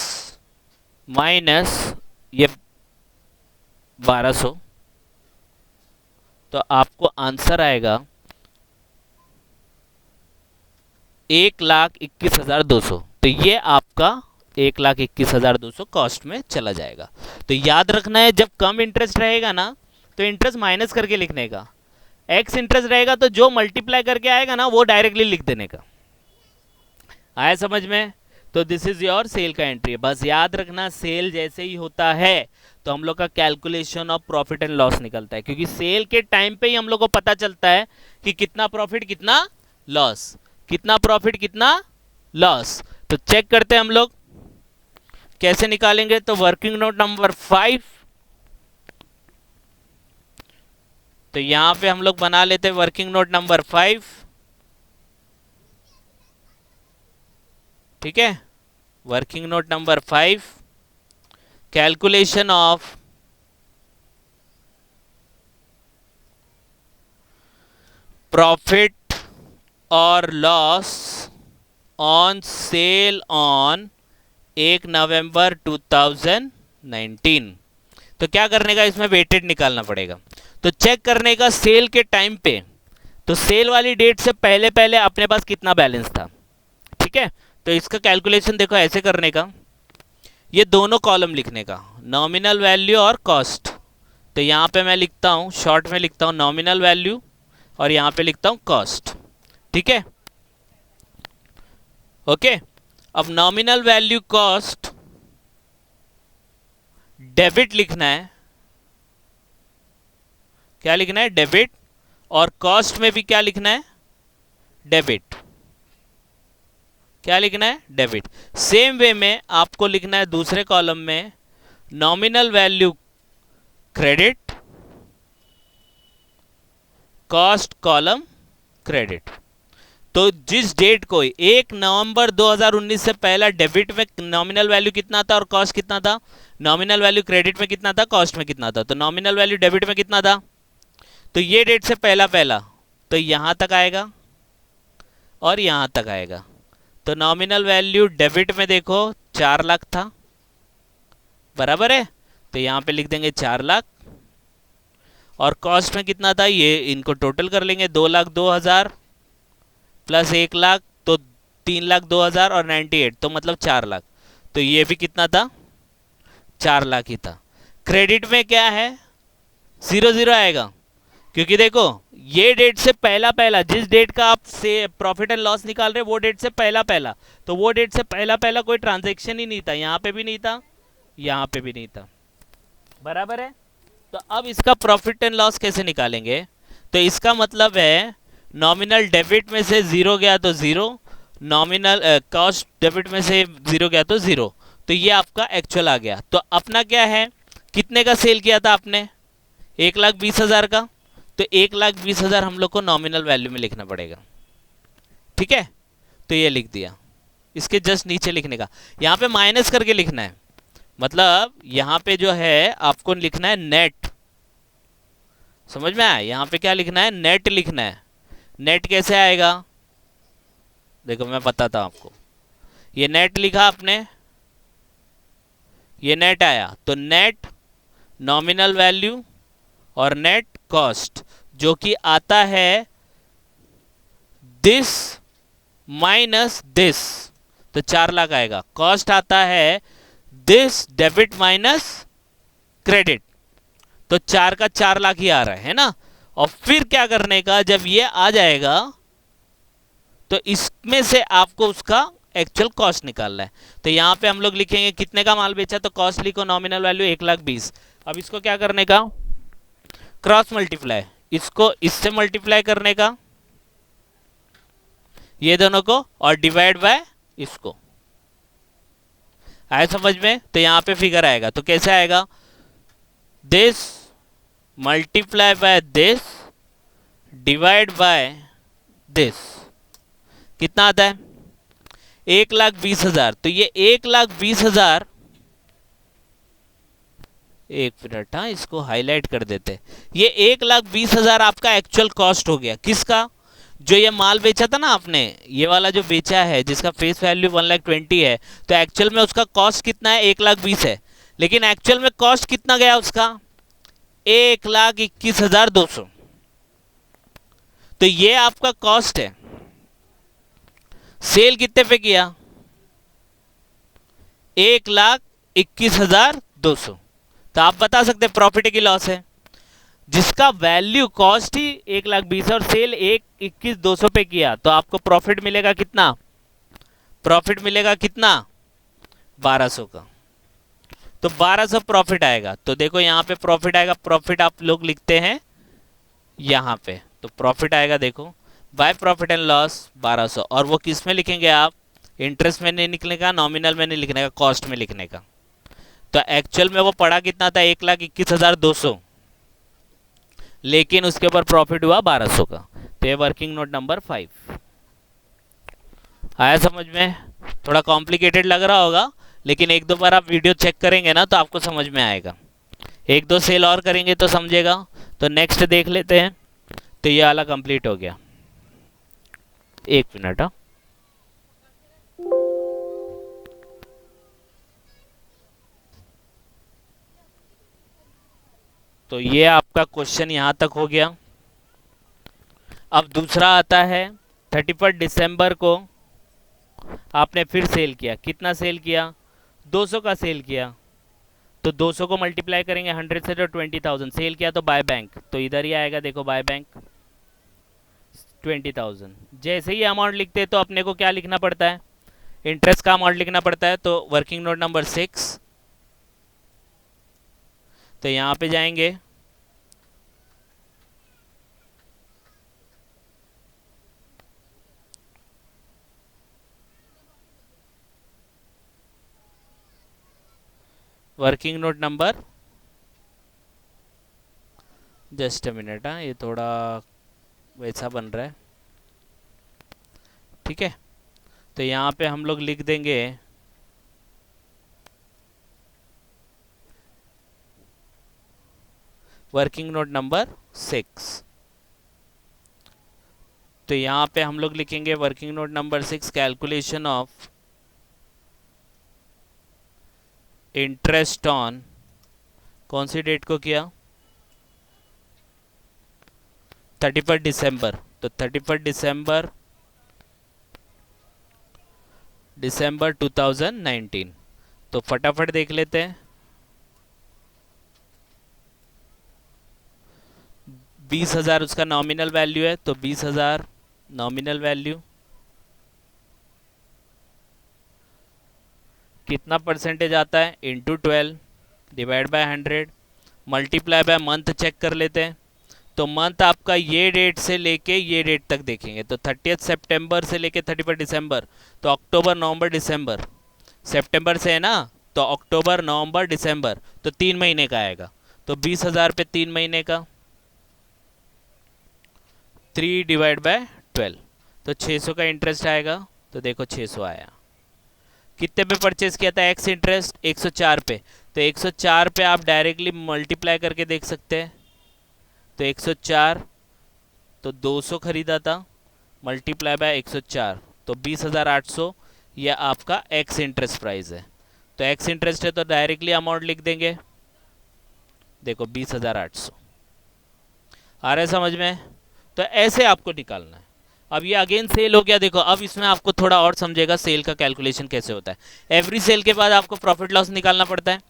माइनस ये 1200, तो आपको आंसर आएगा 1,21,200। तो ये आपका 1,21,200 कॉस्ट में चला जाएगा। तो याद रखना है जब कम इंटरेस्ट रहेगा ना तो इंटरेस्ट माइनस करके लिखने का, एक्स इंटरेस्ट रहेगा तो जो मल्टीप्लाई करके आएगा ना वो डायरेक्टली लिख देने का। आया समझ में? तो दिस इज योर सेल का एंट्री। बस याद रखना सेल जैसे ही होता है तो हम लोग का calculation of profit and loss निकलता है, क्योंकि सेल के टाइम पे ही हम लोग को पता चलता है कि कितना प्रॉफिट कितना लॉस, कितना प्रॉफिट कितना लॉस। तो चेक करते हैं हम लोग कैसे निकालेंगे। तो वर्किंग नोट नंबर 5, तो यहां पे हम लोग बना लेते हैं वर्किंग नोट नंबर 5। ठीक है, working note number 5, calculation of profit और लॉस ऑन सेल ऑन 1 नवंबर 2019। तो क्या करने का, इसमें वेटेड निकालना पड़ेगा। तो चेक करने का सेल के टाइम पे, तो सेल वाली डेट से पहले पहले अपने पास कितना बैलेंस था। ठीक है, तो इसका कैलकुलेशन देखो ऐसे करने का, ये दोनों कॉलम लिखने का, नॉमिनल वैल्यू और कॉस्ट। तो यहाँ पे मैं लिखता हूँ, शॉर्ट में लिखता हूँ नॉमिनल वैल्यू और यहाँ पे लिखता हूँ कॉस्ट। ठीक है, ओके। अब नॉमिनल वैल्यू कॉस्ट डेबिट लिखना है। क्या लिखना है? डेबिट। और कॉस्ट में भी क्या लिखना है? डेबिट। क्या लिखना है? डेबिट। सेम वे में आपको लिखना है दूसरे कॉलम में nominal value credit, cost column credit. तो जिस डेट को 1 नवंबर 2019 से पहला डेबिट में नॉमिनल वैल्यू कितना था और कॉस्ट कितना था, नॉमिनल वैल्यू क्रेडिट में कितना था, कॉस्ट में कितना था, तो नॉमिनल वैल्यू डेबिट में कितना था, तो ये डेट से पहला पहला तो यहां तक आएगा और यहां तक आएगा। तो नॉमिनल वैल्यू डेबिट में देखो 4 लाख था, बराबर है, तो यहां पे लिख देंगे 4 लाख। और कॉस्ट में कितना था, ये इनको टोटल कर लेंगे, 2,02,000 प्लस 1 लाख तो 3,02,000 और 98 तो मतलब 4 लाख। तो ये भी कितना था? 4 लाख ही था। क्रेडिट में क्या है? 0 आएगा, क्योंकि देखो ये डेट से पहला पहला, जिस डेट का आप से प्रॉफिट एंड लॉस निकाल रहे हैं वो डेट से पहला पहला, तो वो डेट से पहला पहला कोई ट्रांजैक्शन ही नहीं था, यहाँ पे भी नहीं था, यहाँ पे भी नहीं था, बराबर है। तो अब इसका प्रॉफिट एंड लॉस कैसे निकालेंगे? तो इसका मतलब है नॉमिनल डेबिट में से 0 गया तो 0, नॉमिनल कॉस्ट डेबिट में से 0 गया तो 0, तो ये आपका एक्चुअल आ गया। तो अपना क्या है, कितने का सेल किया था आपने? 1,20,000 का, तो 1,20,000 हम लोग को नॉमिनल वैल्यू में लिखना पड़ेगा। ठीक है, तो ये लिख दिया। इसके जस्ट नीचे लिखने का, यहाँ पे माइनस करके लिखना है, मतलब यहाँ पे जो है आपको लिखना है नेट। समझ में आया? यहाँ पे क्या लिखना है? नेट लिखना है। नेट कैसे आएगा? देखो मैं बताता हूँ आपको। ये नेट लिखा आपने, ये नेट आया, तो नेट नॉमिनल वैल्यू और नेट कॉस्ट, जो कि आता है दिस माइनस दिस, तो 4 लाख आएगा। कॉस्ट आता है दिस डेबिट माइनस क्रेडिट, तो 4 का 4 लाख ही आ रहा है ना। और फिर क्या करने का, जब ये आ जाएगा तो इसमें से आपको उसका एक्चुअल कॉस्ट निकालना है। तो यहां पे हम लोग लिखेंगे कितने का माल बेचा, तो कॉस्ट लिखो, नॉमिनल वैल्यू 1,20,000। अब इसको क्या करने का, क्रॉस मल्टीप्लाई, इसको इससे मल्टीप्लाई करने का, ये दोनों को, और डिवाइड बाय इसको। आया समझ में? तो यहां पे फिगर आएगा, तो कैसे आएगा, this multiply by this divide by this, कितना आता है, 1,20,000। तो ये 1,20,000, एक मिनट, हाँ इसको हाईलाइट कर देते, ये 1,20,000 आपका एक्चुअल कॉस्ट हो गया। किसका, जो ये माल बेचा था ना आपने, ये वाला जो बेचा है जिसका फेस वैल्यू 1,20,000 है, तो एक्चुअल में उसका कॉस्ट कितना है, 1,20,000 है, लेकिन एक्चुअल में कॉस्ट कितना गया उसका, 1,21,200। तो ये आपका कॉस्ट है। सेल कितने पे किया, 1,21,200। तो आप बता सकते हैं प्रॉफिट की लॉस है, जिसका वैल्यू कॉस्ट ही 1,20,000 और सेल 1,21,200 पे किया, तो आपको प्रॉफिट मिलेगा कितना, प्रॉफिट मिलेगा कितना, 1,200 का। तो 1,200 प्रॉफिट आएगा। तो देखो यहां पे प्रॉफिट आएगा, प्रॉफिट आप लोग लिखते हैं यहां पे, तो प्रॉफिट आएगा, देखो बाय प्रॉफिट एंड लॉस 1,200। और वो किस में लिखेंगे आप, इंटरेस्ट में नहीं लिखने का, नॉमिनल में नहीं लिखने का, कॉस्ट में लिखने का। तो एक्चुअल में वो पड़ा कितना था, 1,21,200, लेकिन उसके ऊपर प्रॉफिट हुआ 1,200 का। तो ये वर्किंग नोट नंबर 5 आया समझ में। थोड़ा कॉम्प्लिकेटेड लग रहा होगा, लेकिन एक दो बार आप वीडियो चेक करेंगे ना तो आपको समझ में आएगा। एक दो सेल और करेंगे तो समझेगा। तो नेक्स्ट देख लेते हैं। तो ये वाला कंप्लीट हो गया, एक मिनट। हाँ, तो ये आपका क्वेश्चन यहां तक हो गया। अब दूसरा आता है, 31 दिसंबर को आपने फिर सेल किया। कितना सेल किया, 200 का सेल किया। तो 200 को मल्टीप्लाई करेंगे 100 से, तो 20,000 सेल किया। तो बाय बैंक, तो इधर ही आएगा, देखो बाय बैंक 20,000। जैसे ही अमाउंट लिखते हैं तो अपने को क्या लिखना पड़ता है, इंटरेस्ट का अमाउंट लिखना पड़ता है। तो वर्किंग नोट नंबर 6, तो यहाँ पे जाएंगे, working note number, just a minute, हाँ ये थोड़ा वैसा बन रहा है, ठीक है। तो यहाँ पे हम लोग लिख देंगे वर्किंग नोट नंबर 6। तो यहाँ पे हम लोग लिखेंगे working note number 6, calculation of interest on, कौन सी डेट को किया, 31 दिसंबर। तो 31 दिसंबर 2019। तो फटाफट देख लेते हैं, 20,000 उसका नॉमिनल वैल्यू है, तो 20,000 नॉमिनल वैल्यू, कितना परसेंटेज आता है, into 12 divide by 100 multiply by month check कर लेते हैं। तो मंथ आपका ये डेट से लेके ये डेट तक देखेंगे, तो 30 सितंबर से लेके 31 दिसंबर, तो अक्टूबर नवंबर दिसंबर, सितंबर से है ना, तो अक्टूबर नवंबर दिसंबर, तो 3 महीने का आएगा। तो 20,000 पे 3 महीने का, 3 डिवाइड बाय 12, तो 600 का इंटरेस्ट आएगा। तो देखो 600 आया। कितने पे परचेज किया था, एक्स इंटरेस्ट 104 पे, तो 104 पे आप डायरेक्टली मल्टीप्लाई करके देख सकते हैं। तो 104, तो 200 खरीदा था, मल्टीप्लाई बाय 104, तो 20,800, यह आपका एक्स इंटरेस्ट प्राइस है। तो एक्स इंटरेस्ट है तो डायरेक्टली अमाउंट लिख देंगे देखो 20,800 आ रहा है समझ में। तो ऐसे आपको निकालना है। अब ये अगेन सेल हो गया। देखो अब इसमें आपको थोड़ा और समझेगा सेल का कैलकुलेशन कैसे होता है। एवरी सेल के बाद आपको प्रॉफिट लॉस निकालना पड़ता है,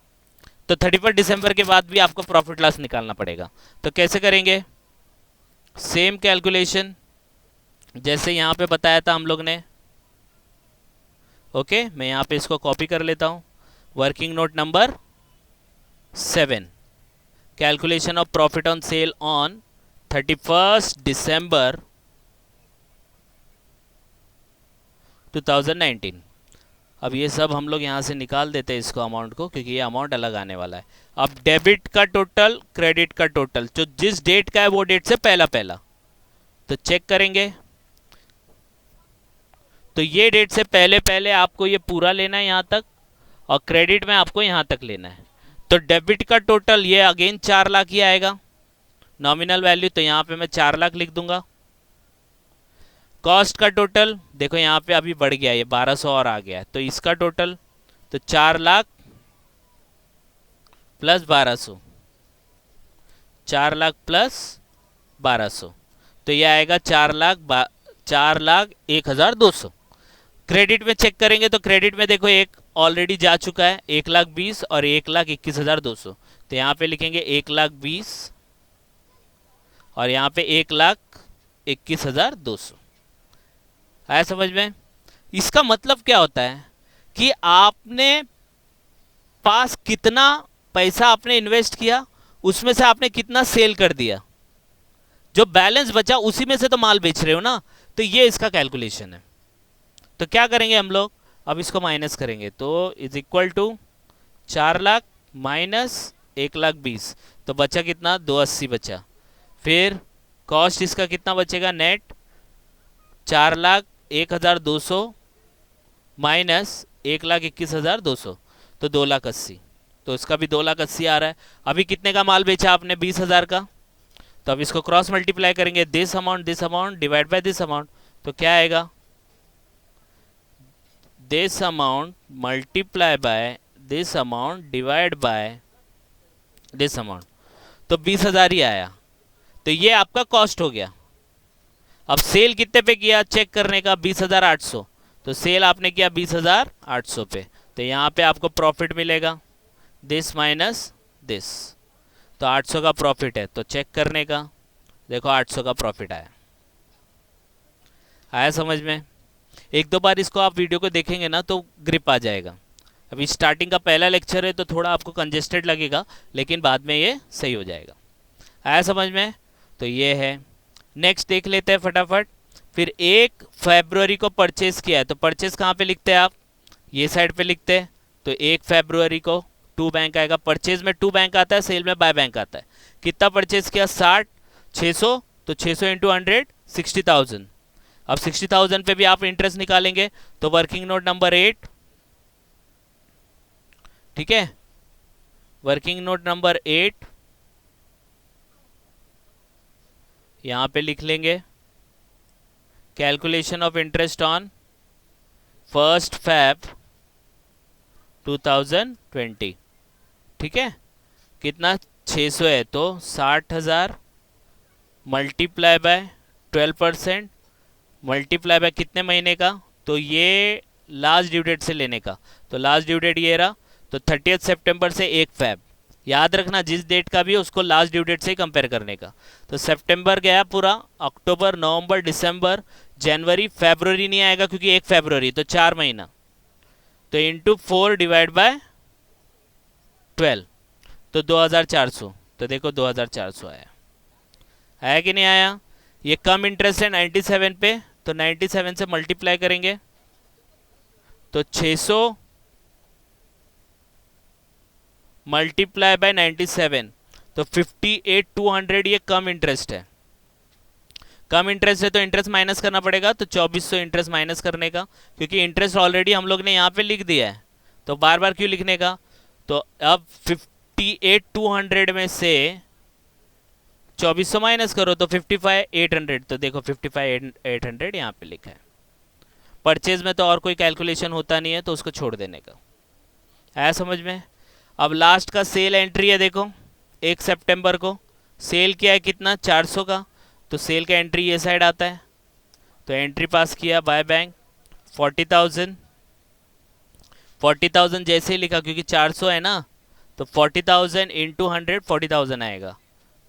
तो 31 दिसंबर के बाद भी आपको प्रॉफिट लॉस निकालना पड़ेगा। तो कैसे करेंगे? सेम कैलकुलेशन जैसे यहाँ पे बताया था हम लोग ने। ओके, मैं यहाँ पे इसको कॉपी कर लेता हूँ। Working note number 7, calculation of profit on sale on 31 दिसंबर 2019। अब ये सब हम लोग यहाँ से निकाल देते हैं इसको, अमाउंट को, क्योंकि ये अमाउंट अलग आने वाला है। अब डेबिट का टोटल, क्रेडिट का टोटल, जो जिस डेट का है वो डेट से पहला पहला, तो चेक करेंगे। तो ये डेट से पहले पहले आपको ये पूरा लेना है यहाँ तक, और क्रेडिट में आपको यहाँ तक लेना है। तो डेबिट का टोटल ये अगेन 4 लाख ही आएगा नॉमिनल वैल्यू, तो यहाँ पे मैं 4 लाख लिख दूंगा। कॉस्ट का टोटल देखो यहाँ पे अभी बढ़ गया, ये 1200 और आ गया है, तो इसका टोटल तो 4 लाख प्लस 1200, 4 लाख प्लस 1200, तो ये आएगा 4,01,200। क्रेडिट में चेक करेंगे तो क्रेडिट में देखो एक ऑलरेडी जा चुका है, 1,20,000 और 1,21,200, तो यहाँ पे लिखेंगे 1,20,000 और यहाँ पे 1,21,200। आया समझ में? इसका मतलब क्या होता है कि आपने पास कितना पैसा आपने इन्वेस्ट किया, उसमें से आपने कितना सेल कर दिया, जो बैलेंस बचा उसी में से तो माल बेच रहे हो ना, तो ये इसका कैलकुलेशन है। तो क्या करेंगे हम लोग, अब इसको माइनस करेंगे, तो is equal to 4 lakh minus 1,20,000, तो बचा कितना, 280 बचा। फिर कॉस्ट इसका कितना बचेगा नेट, 4,01,200 माइनस 1,21,200, तो 2,80,000, तो इसका भी 2,80,000 आ रहा है। अभी कितने का माल बेचा आपने, 20,000 का, तो अब इसको क्रॉस मल्टीप्लाई करेंगे, this amount divide by this amount, तो क्या आएगा, this amount multiply by this amount divide by this amount, तो 20,000 ही आया। तो ये आपका कॉस्ट हो गया। अब सेल कितने पे किया चेक करने का, 20,800, तो सेल आपने किया 20,800 पे, तो यहाँ पे आपको प्रॉफिट मिलेगा दिस माइनस दिस, तो 800 का प्रॉफिट है, तो चेक करने का, देखो 800 का प्रॉफिट आया। आया समझ में? एक दो बार इसको आप वीडियो को देखेंगे ना तो ग्रिप आ जाएगा। अभी स्टार्टिंग का पहला लेक्चर है तो थोड़ा आपको कंजेस्टेड लगेगा, लेकिन बाद में ये सही हो जाएगा। आया समझ में? तो ये है। नेक्स्ट देख लेते हैं फटाफट। फिर 1 फरवरी को परचेज किया है, तो परचेज कहाँ पे लिखते हैं आप, ये साइड पे लिखते हैं, तो 1 फरवरी को टू बैंक आएगा। परचेज में टू बैंक आता है, सेल में बाय बैंक आता है। कितना परचेज किया, 60, 600, तो 600 इंटू 100 60,000। अब 60,000 पे भी आप इंटरेस्ट निकालेंगे, तो वर्किंग नोट नंबर 8, ठीक है, वर्किंग नोट नंबर 8 यहां पे लिख लेंगे, calculation of interest on 1 Feb 2020, ठीक है, कितना 600 है, तो 60,000 मल्टीप्लाई बाय 12% मल्टीप्लाई बाय कितने महीने का, तो ये लास्ट ड्यू डेट से लेने का, तो लास्ट ड्यू डेट ये रहा, तो 30 सितंबर से 1 Feb, याद रखना जिस डेट का भी है उसको लास्ट ड्यू डेट से ही कंपेयर करने का। तो सितंबर गया पूरा, अक्टूबर, नवंबर, दिसंबर, जनवरी, फरवरी नहीं आएगा क्योंकि 1 फरवरी, तो 4 महीना, तो इंटू 4 डिवाइड बाय 12, तो 2,400, तो देखो 2,400 आया कि नहीं आया। ये कम इंटरेस्ट है 97 पे, तो 97 से मल्टीप्लाई करेंगे, तो 600 मल्टीप्लाई बाय 97, तो 58,200, ये कम इंटरेस्ट है। कम इंटरेस्ट है तो इंटरेस्ट माइनस करना पड़ेगा, तो 2,400 इंटरेस्ट माइनस करने का, क्योंकि इंटरेस्ट ऑलरेडी हम लोग ने यहाँ पे लिख दिया है, तो बार बार क्यों लिखने का। तो अब 58,200 में से 2,400 माइनस करो, तो 55,800, तो देखो 55,800 यहाँ पे लिखा है। परचेज में तो और कोई कैलकुलेशन होता नहीं है, तो उसको छोड़ देने का। आया समझ में? अब लास्ट का सेल एंट्री है, देखो 1 सितंबर को सेल किया है कितना 400 का, तो सेल का एंट्री ये साइड आता है, तो एंट्री पास किया बाय बैंक 40,000। 40,000 जैसे ही लिखा क्योंकि 400 है ना, तो 40,000 इंटू 100 40,000 आएगा,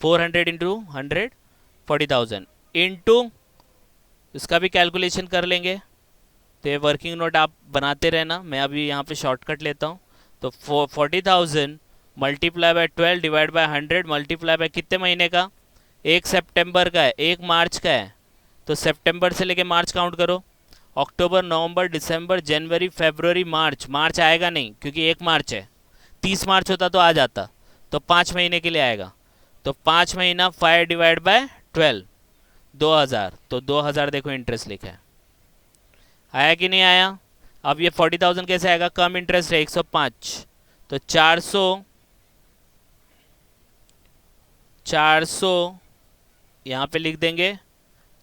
400 इंटू 100 40,000 इंटू इसका भी कैलकुलेशन कर लेंगे। तो ये वर्किंग नोट आप बनाते रहना, मैं अभी यहाँ पे शॉर्टकट लेता हूँ। तो 40,000 multiply by 12 divide by 100 multiply bye कितने महीने का, 1 सितंबर का है, 1 मार्च का है, तो सितंबर से लेके मार्च काउंट करो, अक्टूबर नवंबर दिसंबर जनवरी फरवरी मार्च, मार्च आएगा नहीं क्योंकि 1 मार्च है, 30 मार्च होता तो आ जाता, तो 5 महीने के लिए आएगा, तो 5 महीना 5 डिवाइड बाय 12 2000, तो 2000 देखो इंटरेस्ट लिखा है, आया कि नहीं आया। अब ये 40,000 कैसे आएगा, कम इंटरेस्ट है 105, तो 400 यहाँ पे लिख देंगे,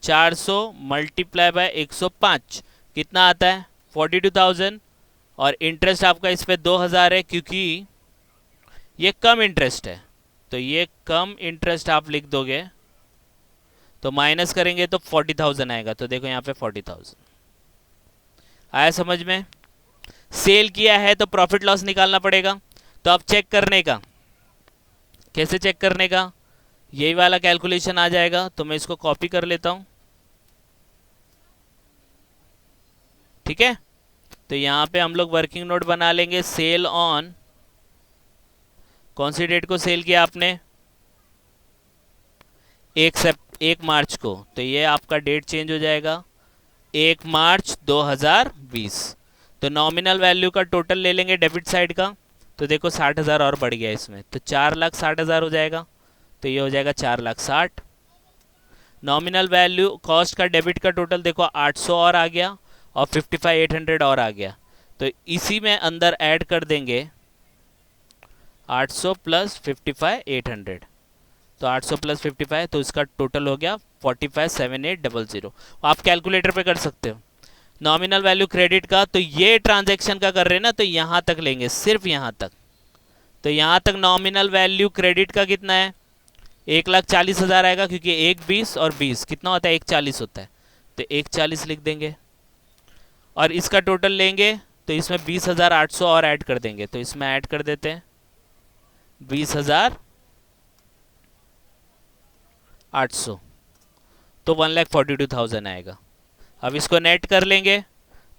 400 मल्टीप्लाई बाय 105 कितना आता है 42,000, और इंटरेस्ट आपका इस पे 2000 है क्योंकि ये कम इंटरेस्ट है, तो ये कम इंटरेस्ट आप लिख दोगे, तो माइनस करेंगे तो 40,000 आएगा, तो देखो यहाँ पे 40,000 आया समझ में। सेल किया है तो प्रॉफिट लॉस निकालना पड़ेगा, तो अब चेक करने का, कैसे चेक करने का, यही वाला कैलकुलेशन आ जाएगा, तो मैं इसको कॉपी कर लेता हूं, ठीक है। तो यहां पे हम लोग वर्किंग नोट बना लेंगे, सेल ऑन, कौन सी डेट को सेल किया आपने, 1 मार्च को, तो ये आपका डेट चेंज हो जाएगा 1 मार्च 2020। तो नॉमिनल वैल्यू का टोटल ले लेंगे डेबिट साइड का, तो देखो 60,000 और बढ़ गया इसमें, तो 4,60,000 हो जाएगा, तो ये हो जाएगा 4,60,000। नॉमिनल वैल्यू कॉस्ट का डेबिट का टोटल देखो 800 और आ गया, और 55,800 और आ गया, तो इसी में अंदर ऐड कर देंगे 800 प्लस 55,800, तो 800 प्लस 55, तो इसका टोटल हो गया 45,7800। आप कैलकुलेटर पे कर सकते हो। नॉमिनल वैल्यू क्रेडिट का, तो ये ट्रांजैक्शन का कर रहे हैं ना, तो यहाँ तक लेंगे, सिर्फ यहाँ तक, तो यहाँ तक नॉमिनल वैल्यू क्रेडिट का कितना है 1,40,000 आएगा, क्योंकि 1,20 और 20 कितना होता है 1,40 होता है, तो 1,40 लिख देंगे, और इसका टोटल लेंगे तो इसमें 20,800 और ऐड कर देंगे, तो इसमें ऐड कर देते हैं 20,800, तो 1,42,000 आएगा। अब इसको नेट कर लेंगे,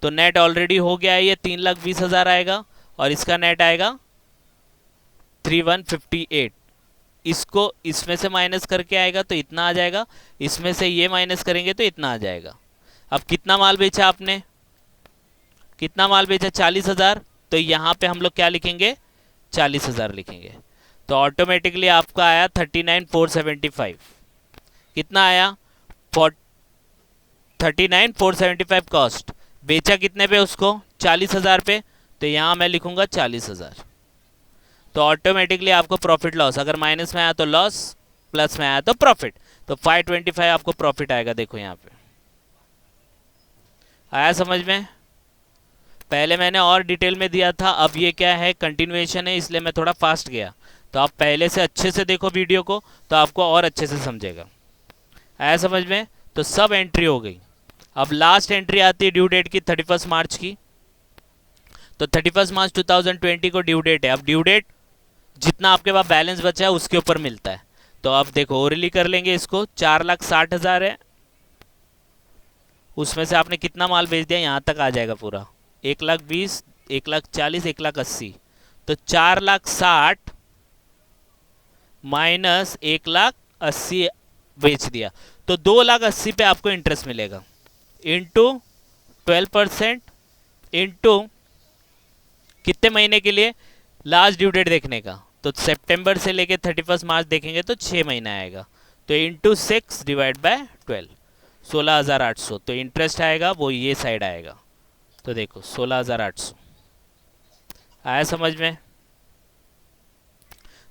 तो नेट ऑलरेडी हो गया है, ये 3,20,000 आएगा, और इसका नेट आएगा 3,158। इसको इसमें से माइनस करके आएगा तो इतना आ जाएगा, इसमें से ये माइनस करेंगे तो इतना आ जाएगा। अब कितना माल बेचा आपने, कितना माल बेचा 40,000, तो यहाँ पे हम लोग क्या लिखेंगे 40,000 लिखेंगे, तो ऑटोमेटिकली आपका आया 39,475। कितना आया 39,475 कॉस्ट, बेचा कितने पे उसको 40,000 पे, तो यहाँ मैं लिखूंगा 40,000, तो ऑटोमेटिकली आपको प्रॉफिट लॉस, अगर माइनस में आया तो लॉस, प्लस में आया तो प्रॉफिट, तो 525 आपको प्रॉफिट आएगा। देखो यहाँ पे आया समझ में, पहले मैंने और डिटेल में दिया था, अब ये क्या है कंटिन्यूएशन है, इसलिए मैं थोड़ा फास्ट गया, तो आप पहले से अच्छे से देखो वीडियो को, तो आपको और अच्छे से समझेगा। आया समझ में, तो सब एंट्री हो गई। अब लास्ट एंट्री आती है ड्यू डेट की 31 मार्च की, तो 31 मार्च 2020 को ड्यू डेट है। अब ड्यू डेट जितना आपके पास बैलेंस बचा है उसके ऊपर मिलता है, तो अब देखो ओरली कर लेंगे इसको, 4,60,000 है, उसमें से आपने कितना माल बेच दिया यहाँ तक आ जाएगा पूरा 1,20,000 1,40,000 1,80,000, तो 4,60,000 माइनस 1,80,000 बेच दिया, तो 2,80,000 पे आपको इंटरेस्ट मिलेगा, इंटू 12% इंटू कितने महीने के लिए, लास्ट ड्यू डेट देखने का, तो सितंबर से लेके 31 मार्च देखेंगे तो 6 महीना आएगा, तो इंटू 6 डिवाइड बाय 12 16,800, तो इंटरेस्ट आएगा वो ये साइड आएगा, तो देखो 16,800 आया समझ में,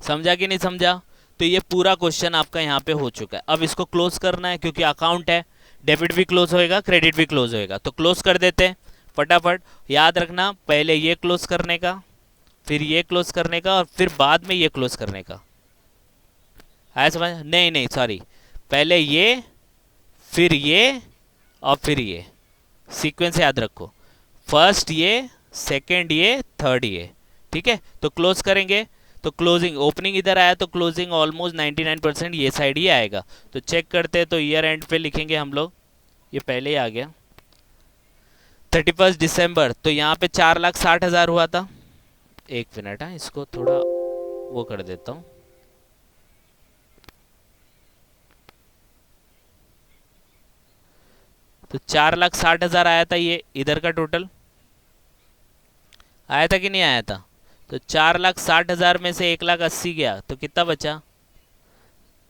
समझा कि नहीं समझा। तो ये पूरा क्वेश्चन आपका यहाँ पे हो चुका है। अब इसको क्लोज करना है क्योंकि अकाउंट है, डेबिट भी क्लोज होएगा क्रेडिट भी क्लोज होएगा, तो क्लोज कर देते हैं फटाफट। याद रखना पहले ये क्लोज करने का, फिर ये क्लोज करने का, और फिर बाद में ये क्लोज करने का। आया समझ? नहीं नहीं सॉरी, पहले ये, फिर ये, और फिर ये, सीक्वेंस याद रखो। फर्स्ट ये, सेकंड ये, थर्ड ये। ठीक है, तो क्लोज करेंगे तो क्लोजिंग, ओपनिंग इधर आया तो क्लोजिंग ऑलमोस्ट 99% ये साइड ही आएगा। तो चेक करते हैं, तो ईयर एंड पे लिखेंगे हम लोग, ये पहले ही आ गया 31 दिसंबर, तो यहाँ पे 4,60,000 हुआ था। एक मिनट, है इसको थोड़ा वो कर देता हूँ। तो 4,60,000 आया था, ये इधर का टोटल आया था कि नहीं आया था? तो 4,60,000 में से 1,80,000 गया तो कितना बचा?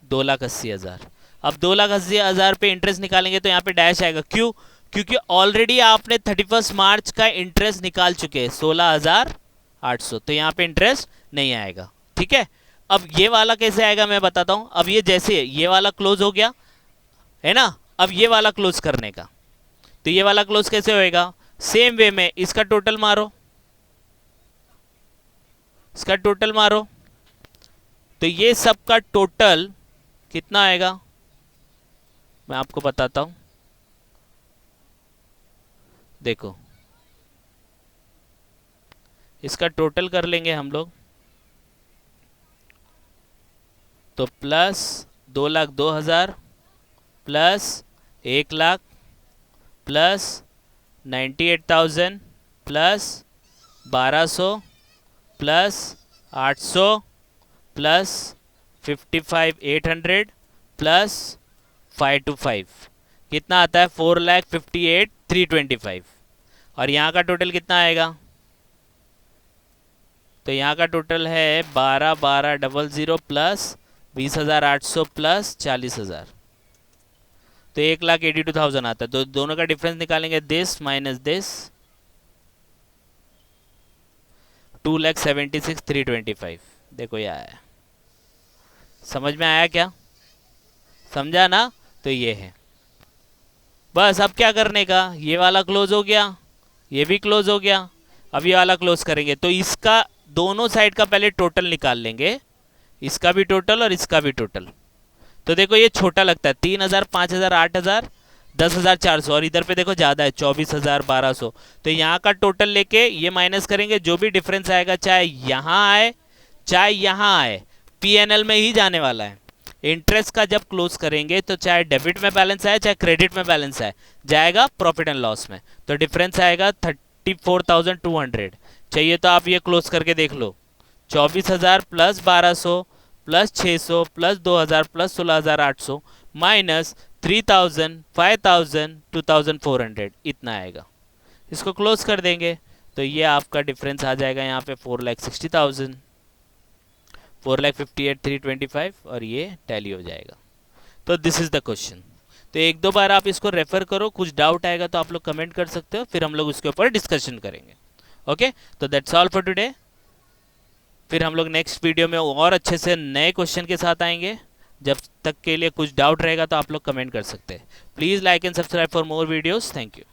2,80,000। अब 2,80,000 पे इंटरेस्ट निकालेंगे तो यहाँ पे डैश आएगा, क्यों? क्योंकि ऑलरेडी आपने 31 मार्च का इंटरेस्ट निकाल चुके हैं 16,800, तो यहाँ पे इंटरेस्ट नहीं आएगा। ठीक है, अब ये वाला कैसे आएगा मैं बताता हूँ। अब ये जैसे ये वाला क्लोज हो गया है ना, अब ये वाला क्लोज करने का, तो ये वाला क्लोज कैसे होएगा? सेम वे में इसका टोटल मारो, इसका टोटल मारो, तो ये सब का टोटल कितना आएगा मैं आपको बताता हूं। देखो, इसका टोटल कर लेंगे हम लोग, तो plus 2,02,000 plus 1,00,000 plus 98,000 plus 1,200 plus 800 plus 55,800 plus 525, कितना आता है? 4,58,325। और यहाँ का टोटल कितना आएगा? तो यहाँ का टोटल है 12,12,00 प्लस 20,800 प्लस 40,000, तो 1,82,000 आता है। तो दोनों का डिफरेंस निकालेंगे, दिस माइनस दिस, 2,76,325। देखो ये आया, समझ में आया क्या? समझा ना? तो ये है, बस अब क्या करने का, ये वाला क्लोज हो गया, ये भी क्लोज हो गया, अब ये वाला क्लोज करेंगे तो इसका दोनों साइड का पहले टोटल निकाल लेंगे, इसका भी टोटल और इसका भी टोटल। तो देखो ये छोटा लगता है, 3,000, 5,000, 8,000, 10,400, और इधर पे देखो ज़्यादा है 24,000, 1,200। तो यहाँ का टोटल लेके ये माइनस करेंगे, जो भी डिफरेंस आएगा चाहे यहाँ आए चाहे यहाँ आए, पीएनएल में ही जाने वाला है। इंटरेस्ट का जब क्लोज करेंगे तो चाहे डेबिट में बैलेंस आए चाहे क्रेडिट में बैलेंस आए, जाएगा प्रॉफिट एंड लॉस में, तो डिफरेंस आएगा 34,200। चाहिए तो आप ये क्लोज करके देख लो, 24,000 plus 1,200 plus 600 plus 2,000 plus 16,800 minus 3,000, 5,000, 2,400, इतना आएगा। इसको क्लोज कर देंगे तो ये आपका डिफरेंस आ जाएगा यहाँ पे 4,60,000, 4,58,325, और ये टैली हो जाएगा। तो दिस इज द क्वेश्चन। तो एक दो बार आप इसको रेफर करो, कुछ डाउट आएगा तो आप लोग कमेंट कर सकते हो, फिर हम लोग उसके ऊपर डिस्कशन करेंगे। ओके, तो दैट्स ऑल फॉर टुडे। फिर हम लोग नेक्स्ट वीडियो में और अच्छे से नए क्वेश्चन के साथ आएंगे। जब तक के लिए कुछ डाउट रहेगा तो आप लोग कमेंट कर सकते हैं। Please like and subscribe for more videos. Thank you.